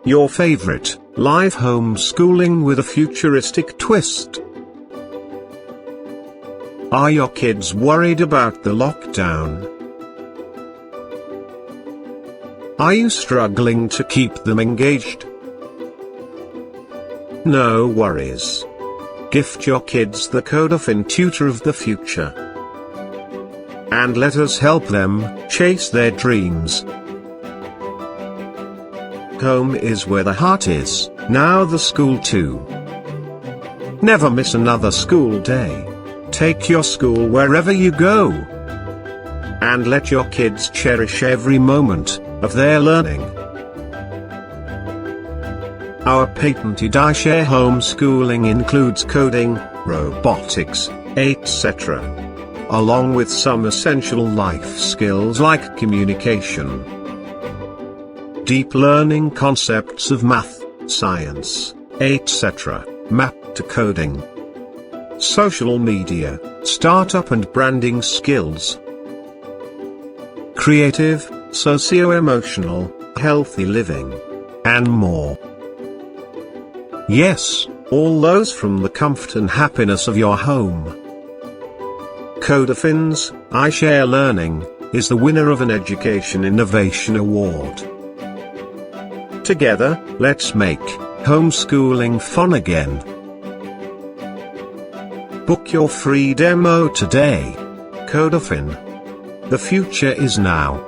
Your favorite, live homeschooling with a futuristic twist. Are your kids worried about the lockdown? Are you struggling to keep them engaged? No worries. Gift your kids the Koderfin Tutor of the future. And let us help them chase their dreams. Home is where the heart is, now the school too. Never miss another school day. Take your school wherever you go. And let your kids cherish every moment of their learning. Our patented iShare homeschooling includes coding, robotics, etc., along with some essential life skills like communication, deep learning concepts of math, science, etc., mapped to coding, social media, startup and branding skills, creative, socio-emotional, healthy living, and more. Yes, all those from the comfort and happiness of your home. Koderfin's iShare Learning is the winner of an Education Innovation Award. Together, let's make homeschooling fun again. Book your free demo today. Koderfin. The future is now.